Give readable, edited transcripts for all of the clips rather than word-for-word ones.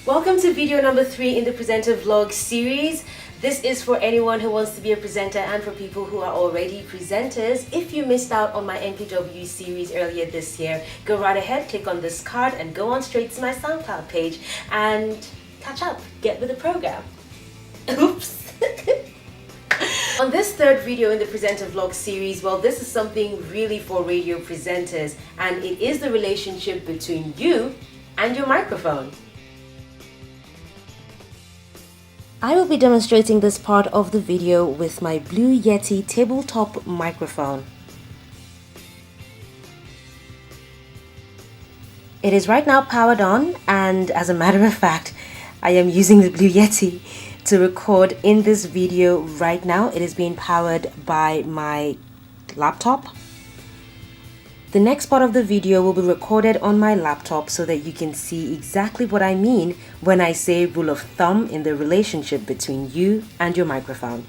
Welcome to video number 3 in the presenter vlog series. This is for anyone who wants to be a presenter and for people who are already presenters. If you missed out on my NPW series earlier this year, go right ahead, click on this card and go on straight to my SoundCloud page and catch up, get with the program. Oops. On this third video in the presenter vlog series, well, this is something really for radio presenters, and it is the relationship between you and your microphone. I will be demonstrating this part of the video with my blue Yeti tabletop microphone. It is right now powered on, and as a matter of fact, I am using the blue Yeti to record in this video right now. It is being powered by my laptop. The next part of the video will be recorded on my laptop so that you can see exactly what I mean when I say rule of thumb in the relationship between you and your microphone.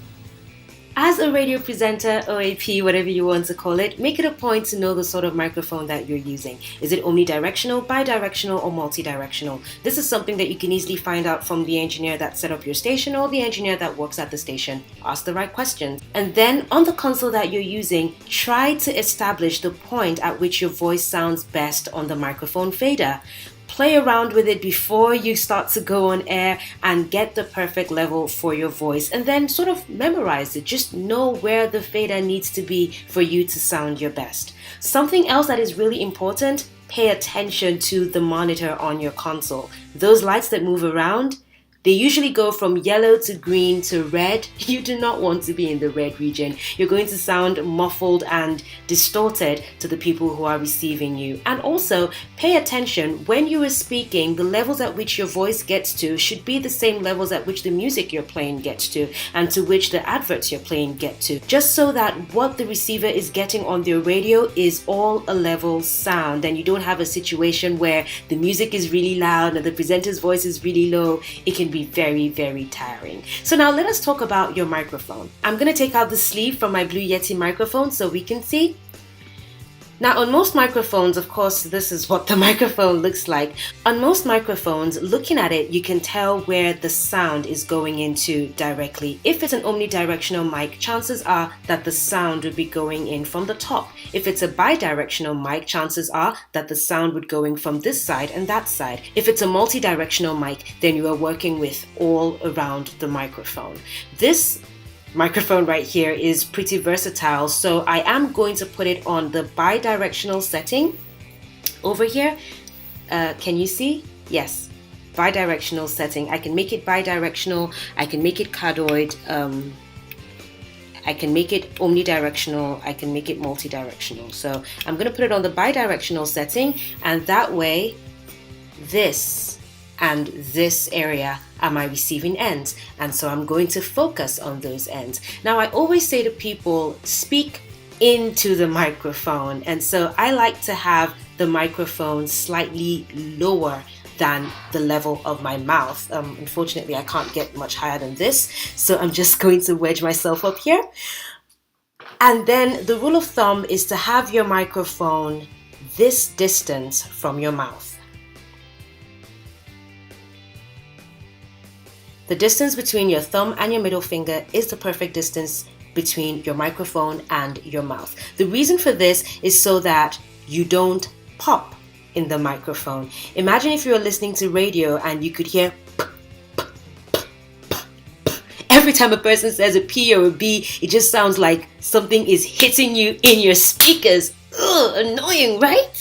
As a radio presenter, OAP, whatever you want to call it, make it a point to know the sort of microphone that you're using. Is it omnidirectional, bidirectional, or multidirectional? This is something that you can easily find out from the engineer that set up your station or the engineer that works at the station. Ask the right questions. And then on the console that you're using, try to establish the point at which your voice sounds best on the microphone fader. Play around with it before you start to go on air and get the perfect level for your voice, and then sort of memorize it. Just know where the fader needs to be for you to sound your best. Something else that is really important, pay attention to the monitor on your console. Those lights that move around, they usually go from yellow to green to red. You do not want to be in the red region. You're going to sound muffled and distorted to the people who are receiving you. And also, pay attention when you are speaking, the levels at which your voice gets to should be the same levels at which the music you're playing gets to and to which the adverts you're playing get to. Just so that what the receiver is getting on their radio is all a level sound, and you don't have a situation where the music is really loud and the presenter's voice is really low. It can be very, very tiring. So now let us talk about your microphone. I'm going to take out the sleeve from my blue Yeti microphone so we can see. Now on most microphones, of course, this is what the microphone looks like. On most microphones, looking at it, you can tell where the sound is going into directly. If it's an omnidirectional mic, chances are that the sound would be going in from the top. If it's a bidirectional mic, chances are that the sound would go in from this side and that side. If it's a multidirectional mic, then you are working with all around the microphone. This microphone right here is pretty versatile, so I am going to put it on the bidirectional setting over here. Can you see? Yes, bidirectional setting. I can make it bidirectional, I can make it cardioid, I can make it omnidirectional, I can make it multidirectional. So I'm going to put it on the bidirectional setting, and that way this and this area are my receiving ends, and so I'm going to focus on those ends. Now I always say to people, speak into the microphone, and so I like to have the microphone slightly lower than the level of my mouth. Unfortunately, I can't get much higher than this, so I'm just going to wedge myself up here. And then the rule of thumb is to have your microphone this distance from your mouth. The distance between your thumb and your middle finger is the perfect distance between your microphone and your mouth. The reason for this is so that you don't pop in the microphone. Imagine if you were listening to radio and you could hear every time a person says a P or a B, it just sounds like something is hitting you in your speakers. Ugh, annoying, right?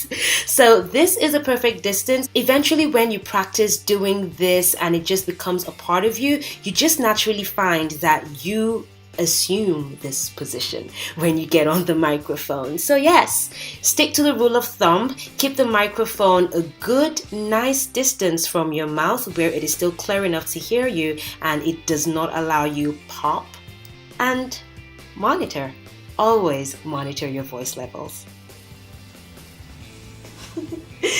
So this is a perfect distance. Eventually, when you practice doing this and it just becomes a part of you, you just naturally find that you assume this position when you get on the microphone. So yes, stick to the rule of thumb. Keep the microphone a good, nice distance from your mouth where it is still clear enough to hear you and it does not allow you pop. And monitor. Always monitor your voice levels.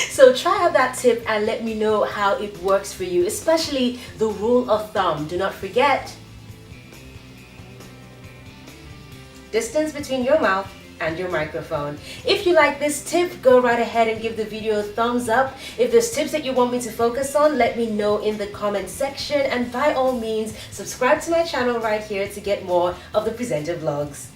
So try out that tip and let me know how it works for you, especially the rule of thumb. Do not forget, distance between your mouth and your microphone. If you like this tip, go right ahead and give the video a thumbs up. If there's tips that you want me to focus on, let me know in the comment section, and by all means, subscribe to my channel right here to get more of the presenter vlogs.